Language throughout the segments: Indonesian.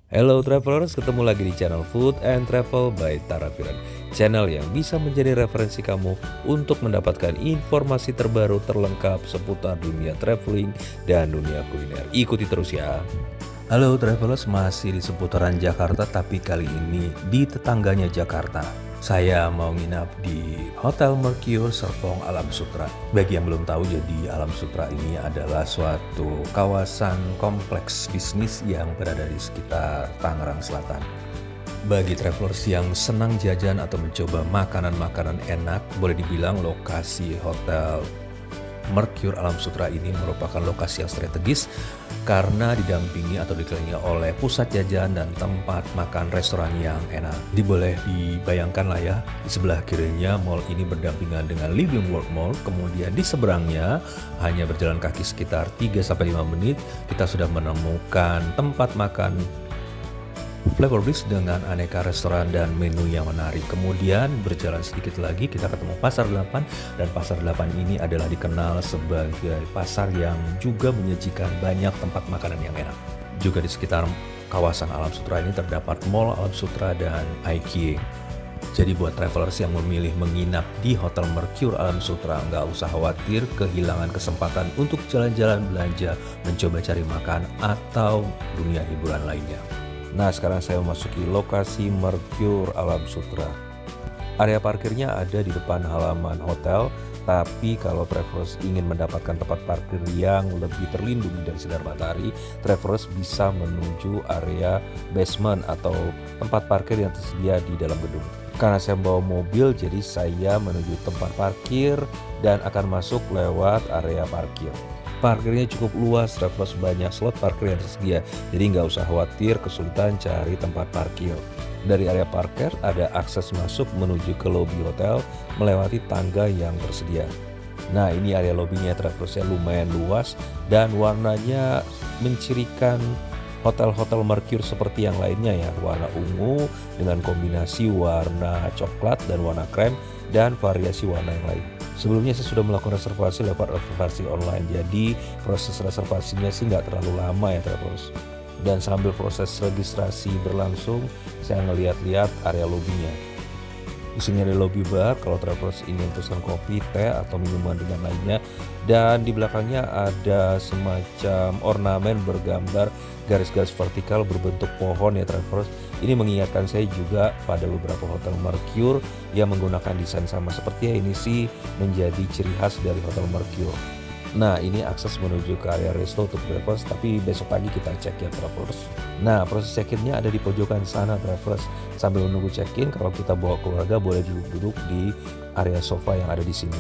Hello travelers, ketemu lagi di channel Food and Travel by Tarafiran. Channel yang bisa menjadi referensi kamu untuk mendapatkan informasi terbaru terlengkap seputar dunia traveling dan dunia kuliner. Ikuti terus ya. Halo travelers, masih di seputaran Jakarta tapi kali ini di tetangganya Jakarta. Saya mau nginap di Hotel Mercure Serpong Alam Sutera. Bagi yang belum tahu, jadi Alam Sutera ini adalah suatu kawasan kompleks bisnis yang berada di sekitar Tangerang Selatan. Bagi travelers yang senang jajan atau mencoba makanan-makanan enak, boleh dibilang lokasi Hotel Mercure Alam Sutera ini merupakan lokasi yang strategis karena didampingi atau dikelilingi oleh pusat jajan dan tempat makan restoran yang enak. Boleh dibayangkan lah ya, di sebelah kirinya mall ini berdampingan dengan Living World Mall, kemudian di seberangnya hanya berjalan kaki sekitar 3-5 menit kita sudah menemukan tempat makan Flavor Bliss dengan aneka restoran dan menu yang menarik. Kemudian berjalan sedikit lagi kita ketemu Pasar 8, dan Pasar 8 ini adalah dikenal sebagai pasar yang juga menyajikan banyak tempat makanan yang enak. Juga di sekitar kawasan Alam Sutera ini terdapat Mall Alam Sutera dan IKEA. Jadi buat travelers yang memilih menginap di Hotel Mercure Alam Sutera, nggak usah khawatir kehilangan kesempatan untuk jalan-jalan belanja, mencoba cari makan, atau dunia hiburan lainnya. Nah, sekarang saya memasuki lokasi Mercure Alam Sutera. Area parkirnya ada di depan halaman hotel, tapi kalau travelers ingin mendapatkan tempat parkir yang lebih terlindungi dari sinar matahari, travelers bisa menuju area basement atau tempat parkir yang tersedia di dalam gedung. Karena saya bawa mobil, jadi saya menuju tempat parkir dan akan masuk lewat area parkir. Parkirnya cukup luas, travelers, banyak slot parkir yang tersedia, jadi nggak usah khawatir kesulitan cari tempat parkir. Dari area parkir ada akses masuk menuju ke lobi hotel melewati tangga yang tersedia. Nah, ini area lobinya, travelersnya lumayan luas dan warnanya mencirikan hotel-hotel Mercure seperti yang lainnya ya, warna ungu dengan kombinasi warna coklat dan warna krem dan variasi warna yang lain. Sebelumnya saya sudah melakukan reservasi lewat reservasi online, jadi proses reservasinya sih nggak terlalu lama ya travelers. Dan sambil proses registrasi berlangsung, saya ngeliat-liat area lobinya. Di sini ada lobby bar kalau travelers ingin pesan kopi, teh, atau minuman dengan lainnya. Dan di belakangnya ada semacam ornamen bergambar garis-garis vertikal berbentuk pohon ya travelers. Ini mengingatkan saya juga pada beberapa hotel Mercure yang menggunakan desain sama. Sepertinya ini sih menjadi ciri khas dari Hotel Mercure. Nah, ini akses menuju ke area resto untuk travelers, tapi besok pagi kita cek ya travelers. Nah, proses check-innya ada di pojokan sana travelers. Sambil menunggu check-in, kalau kita bawa keluarga boleh duduk di area sofa yang ada di sini.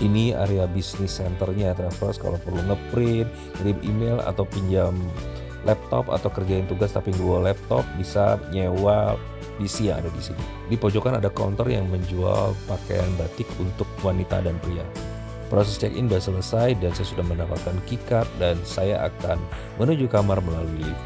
Ini area bisnis centernya ya travelers, kalau perlu ngeprint, kirim email, atau pinjam laptop atau kerjain tugas tapi nggak bawa laptop, bisa nyewa PC yang ada di sini. Di pojokan ada counter yang menjual pakaian batik untuk wanita dan pria. Proses check-in sudah selesai dan saya sudah mendapatkan keycard dan saya akan menuju kamar melalui lift.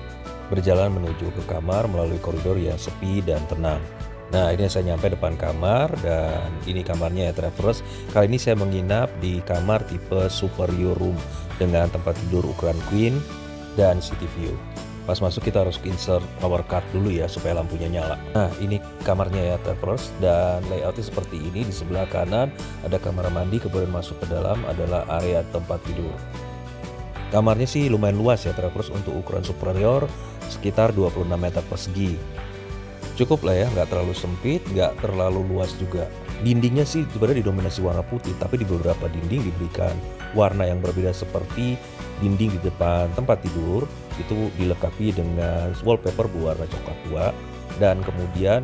Berjalan menuju ke kamar melalui koridor yang sepi dan tenang. Nah, ini saya nyampe depan kamar dan ini kamarnya ya travelers. Kali ini saya menginap di kamar tipe superior room dengan tempat tidur ukuran queen dan city view. Pas masuk kita harus insert power card dulu ya supaya lampunya nyala. Nah, ini kamarnya ya travelers, dan layoutnya seperti ini. Di sebelah kanan ada kamar mandi, kemudian masuk ke dalam adalah area tempat tidur. Kamarnya sih lumayan luas ya travelers, untuk ukuran superior sekitar 26 meter persegi. Cukup lah ya, nggak terlalu sempit, nggak terlalu luas juga. Dindingnya sih sebenarnya didominasi warna putih, tapi di beberapa dinding diberikan warna yang berbeda, seperti dinding di depan tempat tidur itu dilengkapi dengan wallpaper berwarna coklat tua, dan kemudian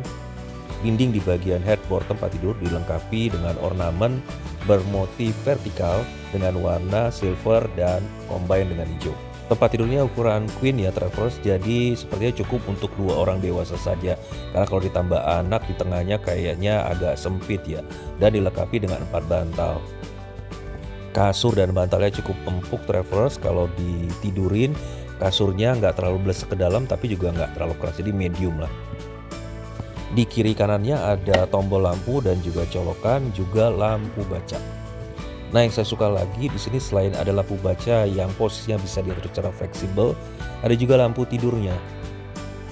dinding di bagian headboard tempat tidur dilengkapi dengan ornamen bermotif vertikal dengan warna silver dan combine dengan hijau. Tempat tidurnya ukuran queen ya travelers, jadi sepertinya cukup untuk 2 orang dewasa saja. Karena kalau ditambah anak di tengahnya kayaknya agak sempit ya. Dan dilengkapi dengan 4 bantal. Kasur dan bantalnya cukup empuk travelers, kalau ditidurin kasurnya nggak terlalu blesek ke dalam tapi juga nggak terlalu keras, jadi medium lah. Di kiri kanannya ada tombol lampu dan juga colokan, juga lampu baca. Nah, yang saya suka lagi di sini selain ada lampu baca yang posisinya bisa diatur secara fleksibel, ada juga lampu tidurnya.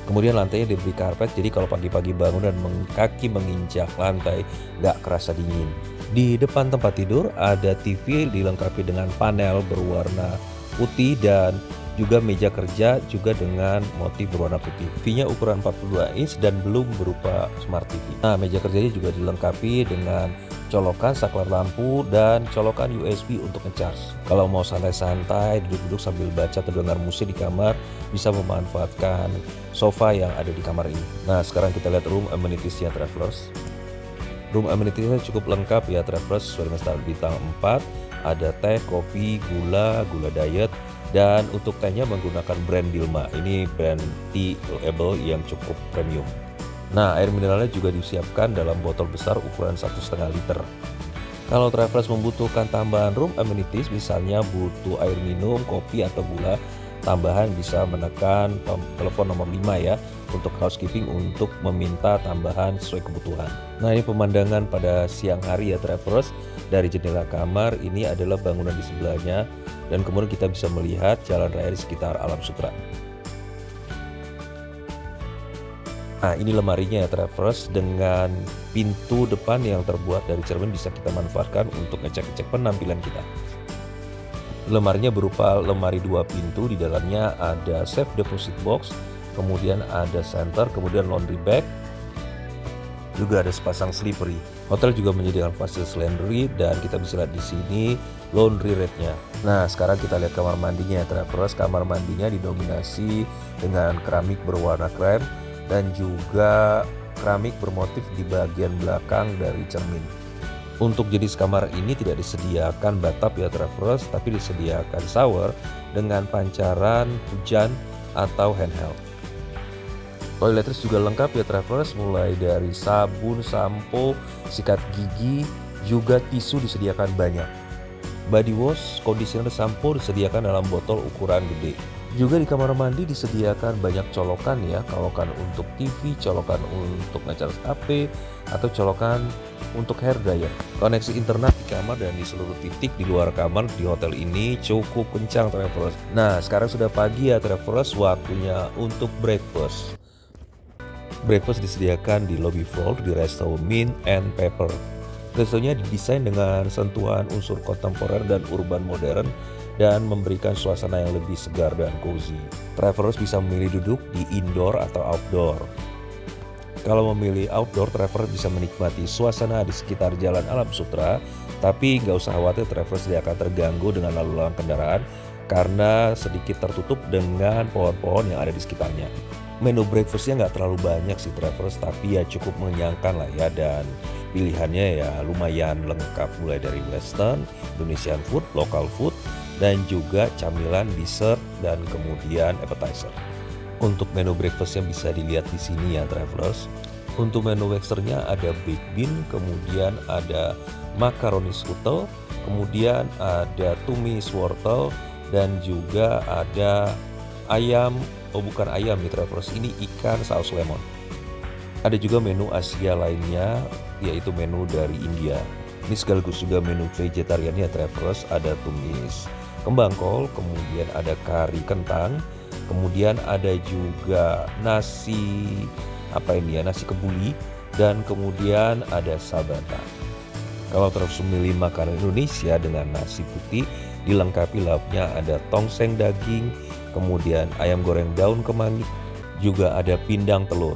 Kemudian lantainya diberi karpet, jadi kalau pagi-pagi bangun dan kaki menginjak lantai nggak kerasa dingin. Di depan tempat tidur ada TV dilengkapi dengan panel berwarna putih dan juga meja kerja juga dengan motif berwarna putih. TV-nya ukuran 42 inch dan belum berupa Smart TV. Nah, meja kerjanya juga dilengkapi dengan colokan saklar lampu dan colokan USB untuk ngecas. Kalau mau santai-santai, duduk-duduk sambil baca atau dengar musik di kamar, bisa memanfaatkan sofa yang ada di kamar ini. Nah, sekarang kita lihat room amenities-nya Travelers. Room amenities-nya cukup lengkap ya Travelers, sesuai dengan standar bintang 4. Ada teh, kopi, gula diet, dan untuk tehnya menggunakan brand Dilma. Ini brand tea label yang cukup premium. Nah, air mineralnya juga disiapkan dalam botol besar ukuran 1,5 liter. Kalau Travelers membutuhkan tambahan room amenities, misalnya butuh air minum, kopi, atau gula tambahan, bisa menekan telepon nomor 5 ya untuk housekeeping untuk meminta tambahan sesuai kebutuhan. Nah, ini pemandangan pada siang hari ya Travelers. Dari jendela kamar ini adalah bangunan di sebelahnya dan kemudian kita bisa melihat jalan raya di sekitar Alam Sutera. Nah, ini lemarinya ya Travelers, dengan pintu depan yang terbuat dari cermin bisa kita manfaatkan untuk ngecek-ngecek penampilan kita. Lemarinya berupa lemari 2 pintu, di dalamnya ada safe deposit box, kemudian ada center, kemudian laundry bag, juga ada sepasang slippery. Hotel juga menyediakan fasilitas laundry dan kita bisa lihat di sini laundry rate-nya. Nah, sekarang kita lihat kamar mandinya ya Travelers. Kamar mandinya didominasi dengan keramik berwarna krem dan juga keramik bermotif di bagian belakang dari cermin. Untuk jenis kamar ini tidak disediakan bathtub ya Travelers, tapi disediakan shower dengan pancaran hujan atau handheld. Toiletries juga lengkap ya Travelers, mulai dari sabun, sampo, sikat gigi, juga tisu disediakan banyak. Body wash, conditioner, sampo disediakan dalam botol ukuran gede. Juga di kamar mandi disediakan banyak colokan ya, colokan untuk TV, colokan untuk ngecas HP, atau colokan untuk hair dryer. Koneksi internet di kamar dan di seluruh titik di luar kamar di hotel ini cukup kencang Travelers. Nah, sekarang sudah pagi ya Travelers, waktunya untuk breakfast. Breakfast disediakan di lobby floor di resto Mint and Pepper. Restonya didesain dengan sentuhan unsur kontemporer dan urban modern dan memberikan suasana yang lebih segar dan cozy. Travelers bisa memilih duduk di indoor atau outdoor. Kalau memilih outdoor, Travelers bisa menikmati suasana di sekitar Jalan Alam Sutera, tapi nggak usah khawatir, Travelers tidak akan terganggu dengan lalu lalang kendaraan karena sedikit tertutup dengan pohon-pohon yang ada di sekitarnya. Menu breakfastnya nggak terlalu banyak sih Travelers, tapi ya cukup mengenyangkan lah ya, dan pilihannya ya lumayan lengkap, mulai dari western, Indonesian food, local food, dan juga camilan, dessert, dan kemudian appetizer. Untuk menu breakfastnya bisa dilihat di sini ya Travelers. Untuk menu westernnya ada baked bean, kemudian ada macaroni strudel, kemudian ada tumis wortel, dan juga ada ayam, bukan ayam nih Travelers, ini ikan saus lemon. Ada juga menu Asia lainnya, yaitu menu dari India. Ini sekaligus juga menu vegetarian ya Travelers, ada tumis kembang kol, kemudian ada kari kentang, kemudian ada juga nasi nasi kebuli, dan kemudian ada sabata. Kalau terus memilih makanan Indonesia dengan nasi putih, dilengkapi lauknya ada tongseng daging, kemudian ayam goreng daun kemangi, juga ada pindang telur.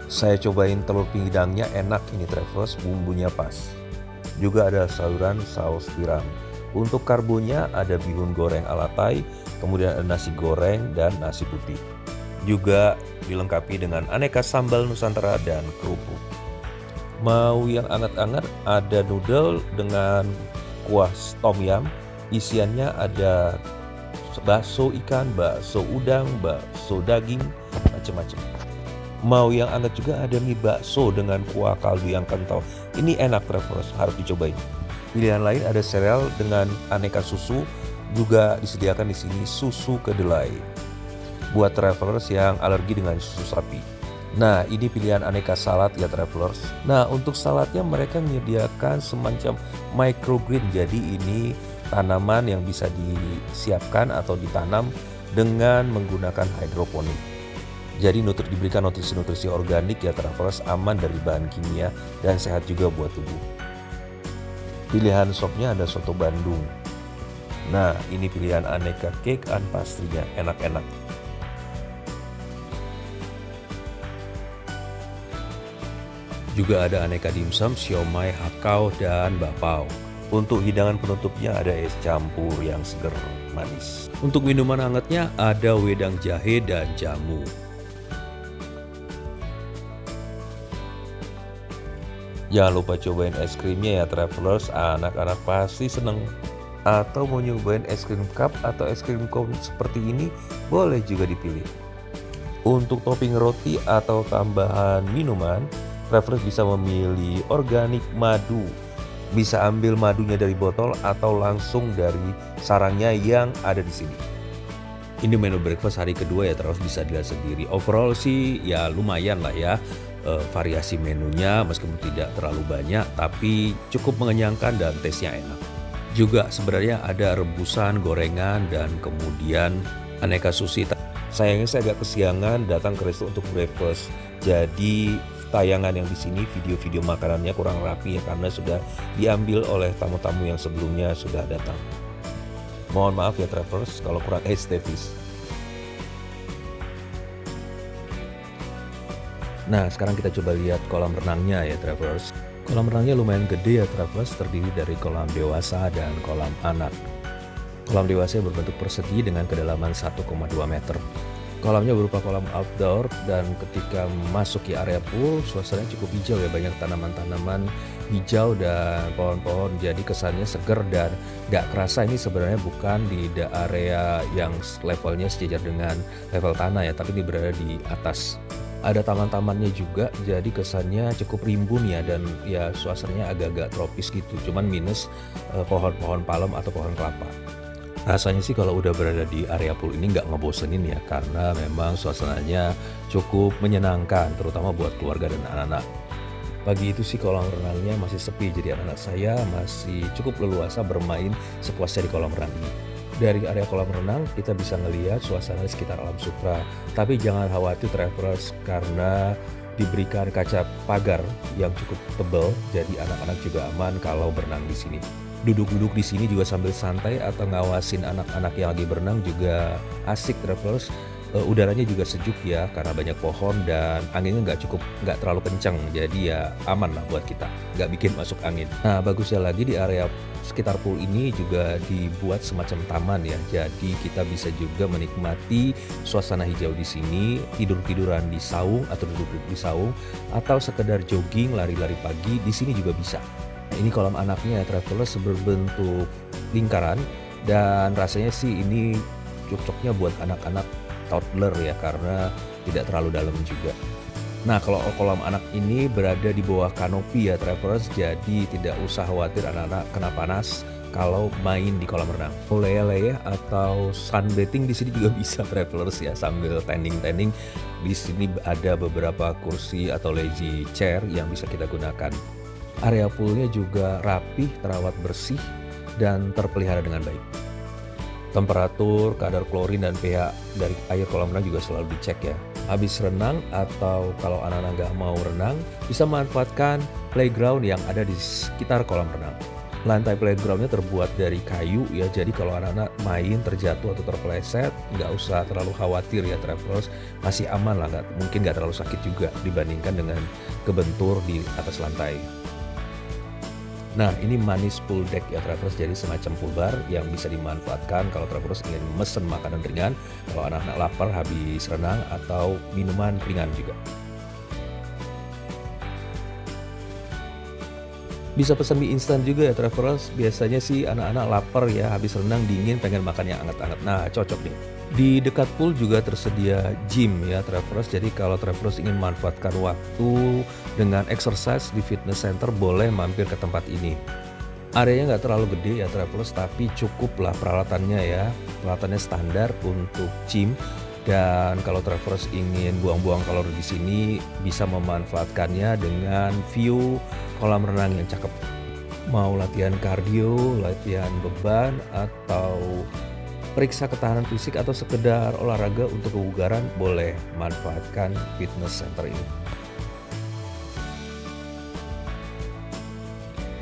Saya cobain telur pindangnya, enak ini Travelers, bumbunya pas. Juga ada sayuran saus tiram. Untuk karbonya ada bihun goreng ala Thai, kemudian ada nasi goreng dan nasi putih. Juga dilengkapi dengan aneka sambal Nusantara dan kerupuk. Mau yang anget-anget, ada noodle dengan kuah tom yum. Isiannya ada bakso ikan, bakso udang, bakso daging, macam-macam. Mau yang anget juga ada mie bakso dengan kuah kaldu yang kental. Ini enak Travelers, harus dicobain. Pilihan lain ada sereal dengan aneka susu, juga disediakan di sini susu kedelai buat Travelers yang alergi dengan susu sapi. Nah, ini pilihan aneka salad ya Travelers. Nah, untuk saladnya mereka menyediakan semacam microgreen, jadi ini tanaman yang bisa disiapkan atau ditanam dengan menggunakan hidroponik. Jadi diberikan nutrisi-nutrisi organik ya travelers, aman dari bahan kimia dan sehat juga buat tubuh. Pilihan sopnya ada soto Bandung. Nah, ini pilihan aneka cake and pastrinya, enak-enak. Juga ada aneka dimsum, siomay, hakau, dan bakpao. Untuk hidangan penutupnya ada es campur yang seger manis. Untuk minuman hangatnya ada wedang jahe dan jamu. Jangan lupa cobain es krimnya ya travelers, anak-anak pasti seneng. Atau mau nyobain es krim cup atau es krim cone seperti ini, boleh juga dipilih. Untuk topping roti atau tambahan minuman, travelers bisa memilih organik madu. Bisa ambil madunya dari botol atau langsung dari sarangnya yang ada di sini. Ini menu breakfast hari kedua ya, terus bisa dilihat sendiri. Overall sih ya lumayan lah ya, variasi menunya meskipun tidak terlalu banyak, tapi cukup mengenyangkan dan taste-nya enak. Juga sebenarnya ada rebusan, gorengan, dan kemudian aneka sushi. Sayangnya saya agak kesiangan datang ke resto untuk breakfast, jadi tayangan yang di sini video-video makanannya kurang rapi ya, karena sudah diambil oleh tamu-tamu yang sebelumnya sudah datang. Mohon maaf ya travelers kalau kurang estetis. Nah, sekarang kita coba lihat kolam renangnya ya travelers. Kolam renangnya lumayan gede ya travelers, terdiri dari kolam dewasa dan kolam anak. Kolam dewasa berbentuk persegi dengan kedalaman 1,2 meter. Kolamnya berupa kolam outdoor dan ketika memasuki area pool, suasananya cukup hijau ya, banyak tanaman-tanaman hijau dan pohon-pohon, jadi kesannya seger dan gak kerasa ini sebenarnya bukan di area yang levelnya sejajar dengan level tanah ya, tapi ini berada di atas. Ada taman-tamannya juga, jadi kesannya cukup rimbun ya, dan ya suasananya agak-agak tropis gitu, cuman minus pohon-pohon palem atau pohon kelapa. Rasanya sih kalau udah berada di area pool ini nggak ngebosenin ya, karena memang suasananya cukup menyenangkan, terutama buat keluarga dan anak-anak. Pagi itu sih kolam renangnya masih sepi, jadi anak-anak saya masih cukup leluasa bermain sepuasnya di kolam renang ini. Dari area kolam renang kita bisa ngelihat suasana di sekitar alam sutra, tapi jangan khawatir travelers karena diberikan kaca pagar yang cukup tebal, jadi anak-anak juga aman kalau berenang di sini. Duduk-duduk di sini juga sambil santai atau ngawasin anak-anak yang lagi berenang juga asik travelers. Udaranya juga sejuk ya karena banyak pohon dan anginnya nggak terlalu kencang, jadi ya aman lah buat kita, nggak bikin masuk angin. Nah bagusnya lagi di area sekitar pool ini juga dibuat semacam taman ya, jadi kita bisa juga menikmati suasana hijau di sini, tidur-tiduran di saung atau duduk-duduk di saung, atau sekedar jogging lari-lari pagi di sini juga bisa. Ini kolam anaknya ya travelers, berbentuk lingkaran dan rasanya sih ini cocoknya buat anak-anak toddler ya, karena tidak terlalu dalam juga. Nah kalau kolam anak ini berada di bawah kanopi ya travelers, jadi tidak usah khawatir anak-anak kena panas kalau main di kolam renang. Leleh atau sunbathing di sini juga bisa travelers ya, sambil tending-tending. Di sini ada beberapa kursi atau lazy chair yang bisa kita gunakan. Area poolnya juga rapih, terawat bersih, dan terpelihara dengan baik. Temperatur, kadar klorin, dan pH dari air kolam renang juga selalu dicek ya. Habis renang atau kalau anak-anak nggak mau renang, bisa memanfaatkan playground yang ada di sekitar kolam renang. Lantai playgroundnya terbuat dari kayu ya, jadi kalau anak-anak main terjatuh atau terpeleset, nggak usah terlalu khawatir ya travelers, masih aman lah, mungkin nggak terlalu sakit juga dibandingkan dengan kebentur di atas lantai. Nah ini manis pool deck ya travelers, jadi semacam pool bar yang bisa dimanfaatkan kalau travelers ingin mesen makanan ringan, kalau anak-anak lapar habis renang, atau minuman ringan juga. Bisa pesan mie instan juga ya travelers, biasanya sih anak-anak lapar ya habis renang dingin pengen makan yang hangat-hangat, nah cocok nih. Di dekat pool juga tersedia gym ya travelers, jadi kalau travelers ingin manfaatkan waktu dengan exercise di fitness center boleh mampir ke tempat ini. Areanya nggak terlalu gede ya travelers, tapi cukup lah peralatannya ya, peralatannya standar untuk gym. Dan kalau travelers ingin buang-buang kalori di sini bisa memanfaatkannya dengan view kolam renang yang cakep. Mau latihan kardio, latihan beban, atau periksa ketahanan fisik atau sekedar olahraga untuk kebugaran, boleh manfaatkan fitness center ini.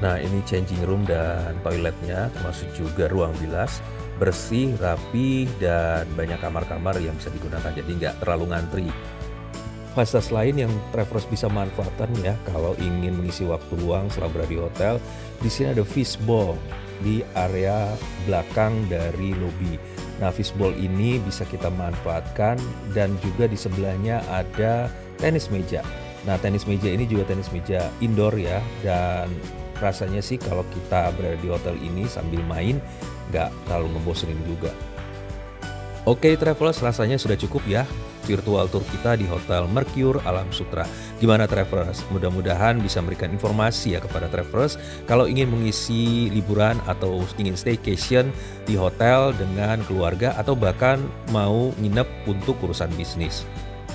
Nah, ini changing room dan toiletnya, termasuk juga ruang bilas, bersih, rapi, dan banyak kamar-kamar yang bisa digunakan, jadi nggak terlalu ngantri. Fasilitas lain yang travelers bisa manfaatkan ya kalau ingin mengisi waktu luang setelah berada di hotel, di sini ada fishbowl di area belakang dari lobi. Nah, fishbowl ini bisa kita manfaatkan dan juga di sebelahnya ada tenis meja. Nah, tenis meja ini juga tenis meja indoor ya, dan rasanya sih kalau kita berada di hotel ini sambil main nggak terlalu ngebosenin juga. Oke travelers, rasanya sudah cukup ya virtual tour kita di Hotel Mercure Alam Sutera. Gimana travelers? Mudah-mudahan bisa memberikan informasi ya kepada travelers kalau ingin mengisi liburan atau ingin staycation di hotel dengan keluarga atau bahkan mau nginep untuk urusan bisnis.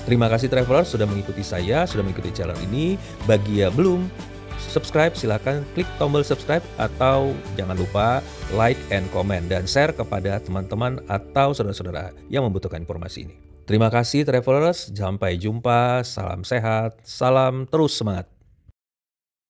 Terima kasih travelers sudah mengikuti saya, sudah mengikuti channel ini. Bagi yang belum subscribe, silahkan klik tombol subscribe atau jangan lupa like and comment dan share kepada teman-teman atau saudara-saudara yang membutuhkan informasi ini. Terima kasih travelers, sampai jumpa, salam sehat, salam terus semangat.